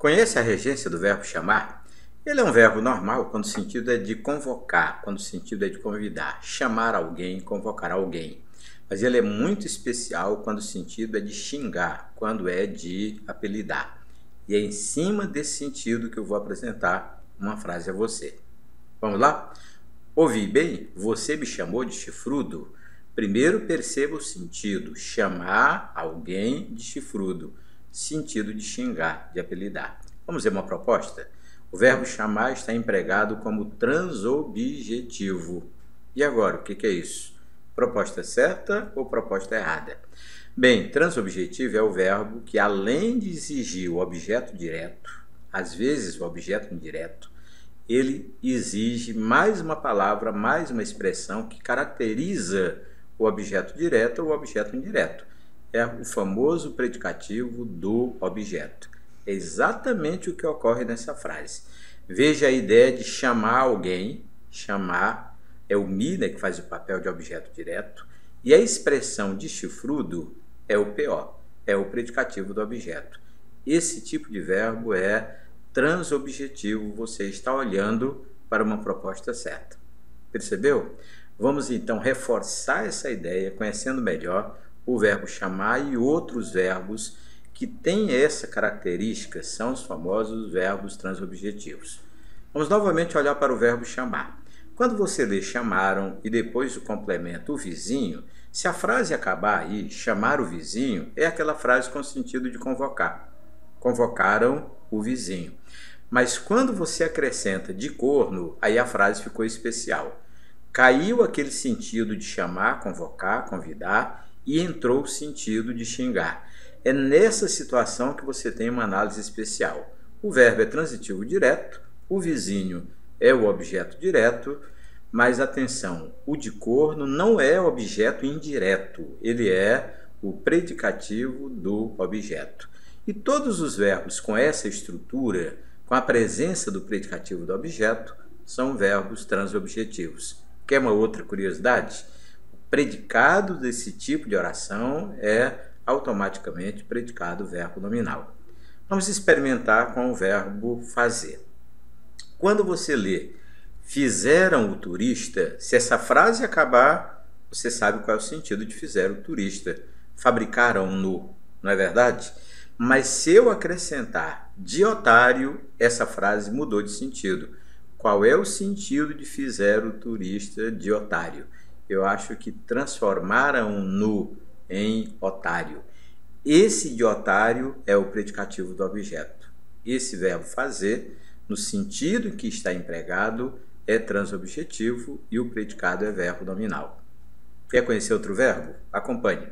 Conhece a regência do verbo chamar? Ele é um verbo normal quando o sentido é de convocar, quando o sentido é de convidar, chamar alguém, convocar alguém. Mas ele é muito especial quando o sentido é de xingar, quando é de apelidar. E é em cima desse sentido que eu vou apresentar uma frase a você. Vamos lá? Ouvi bem? Você me chamou de chifrudo? Primeiro perceba o sentido, chamar alguém de chifrudo, sentido de xingar, de apelidar. Vamos ver uma proposta? O verbo chamar está empregado como transobjetivo. E agora, o que é isso? Proposta certa ou proposta errada? Bem, transobjetivo é o verbo que, além de exigir o objeto direto, às vezes o objeto indireto, ele exige mais uma palavra, mais uma expressão que caracteriza o objeto direto ou o objeto indireto. É o famoso predicativo do objeto. É exatamente o que ocorre nessa frase. Veja a ideia de chamar alguém, chamar é o me, né, que faz o papel de objeto direto, e a expressão de chifrudo é o PO, é o predicativo do objeto. Esse tipo de verbo é transobjetivo, você está olhando para uma proposta certa. Percebeu? Vamos então reforçar essa ideia, conhecendo melhor o verbo chamar e outros verbos que têm essa característica, são os famosos verbos transobjetivos. Vamos novamente olhar para o verbo chamar. Quando você lê chamaram e depois o complemento o vizinho, se a frase acabar aí, chamar o vizinho, é aquela frase com sentido de convocar. Convocaram o vizinho. Mas quando você acrescenta de corno, aí a frase ficou especial. Caiu aquele sentido de chamar, convocar, convidar e entrou o sentido de xingar. É nessa situação que você tem uma análise especial. O verbo é transitivo direto, o vizinho é o objeto direto, mas atenção, o de corno não é objeto indireto, ele é o predicativo do objeto. E todos os verbos com essa estrutura, com a presença do predicativo do objeto, são verbos transobjetivos. Quer uma outra curiosidade? O predicado desse tipo de oração é automaticamente predicado verbo nominal. Vamos experimentar com o verbo fazer. Quando você lê fizeram o turista, se essa frase acabar, você sabe qual é o sentido de fizeram o turista. Fabricaram-no, não é verdade? Mas se eu acrescentar de otário, essa frase mudou de sentido. Qual é o sentido de fizeram o turista de otário? Eu acho que transformaram-no em otário. Esse de otário é o predicativo do objeto. Esse verbo fazer, no sentido em que está empregado, é transobjetivo e o predicado é verbo nominal. Quer conhecer outro verbo? Acompanhe.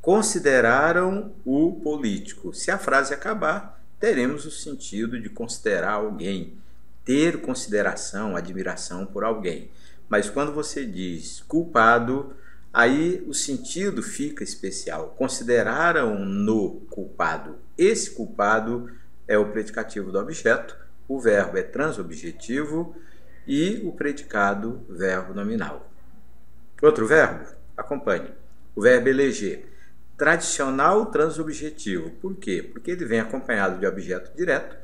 Consideraram o político. Se a frase acabar, teremos o sentido de considerar alguém, ter consideração, admiração por alguém. Mas quando você diz culpado, aí o sentido fica especial. Consideraram-no culpado. Esse culpado é o predicativo do objeto, o verbo é transobjetivo e o predicado verbo nominal. Outro verbo? Acompanhe. O verbo eleger. Tradicional transobjetivo. Por quê? Porque ele vem acompanhado de objeto direto.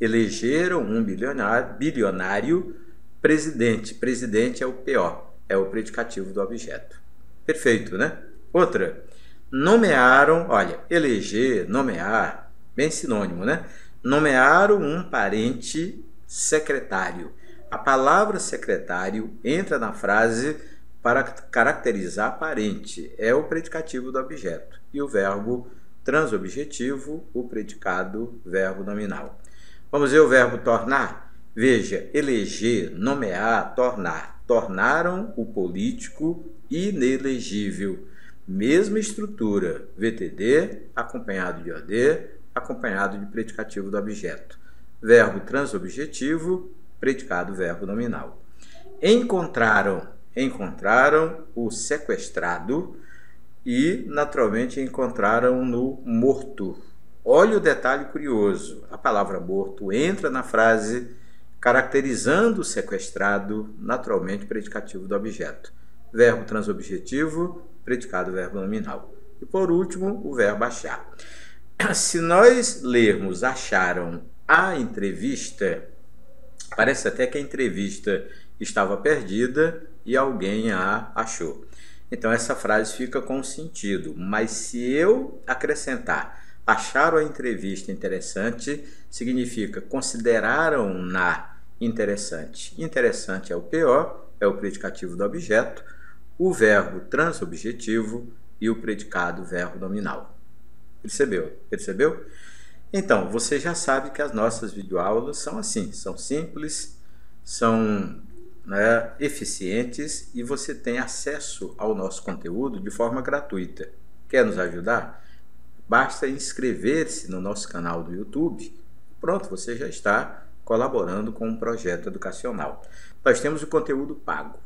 Elegeram um bilionário presidente. Presidente é o PO, é o predicativo do objeto. Perfeito, né? Outra. Nomearam, olha, eleger, nomear, bem sinônimo, né? Nomearam um parente secretário. A palavra secretário entra na frase para caracterizar parente. É o predicativo do objeto. E o verbo transobjetivo, o predicado verbo nominal. Vamos ver o verbo tornar? Veja, eleger, nomear, tornar. Tornaram o político inelegível. Mesma estrutura, VTD, acompanhado de OD, acompanhado de predicativo do objeto. Verbo transobjetivo, predicado verbo nominal. Encontraram o sequestrado e, naturalmente, encontraram no morto. Olha o detalhe curioso. A palavra morto entra na frase caracterizando o sequestrado, naturalmente, predicativo do objeto. Verbo transobjetivo, predicado verbo nominal. E, por último, o verbo achar. Se nós lermos acharam a entrevista, parece até que a entrevista estava perdida e alguém a achou. Então essa frase fica com sentido, mas se eu acrescentar acharam a entrevista interessante, significa consideraram-na interessante. Interessante é o PO, é o predicativo do objeto, o verbo transobjetivo e o predicado verbo nominal. Percebeu? Percebeu? Então, você já sabe que as nossas videoaulas são assim, são simples, são eficientes e você tem acesso ao nosso conteúdo de forma gratuita. Quer nos ajudar? Basta inscrever-se no nosso canal do YouTube. Pronto, você já está colaborando com um projeto educacional. Nós temos o conteúdo pago,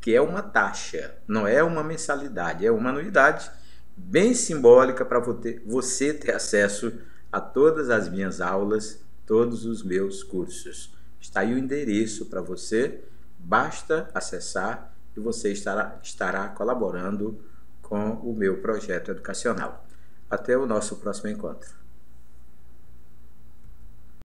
que é uma taxa, não é uma mensalidade, é uma anuidade bem simbólica para você ter acesso a todas as minhas aulas, todos os meus cursos. Está aí o endereço para você, basta acessar e você estará colaborando com o meu projeto educacional. Até o nosso próximo encontro.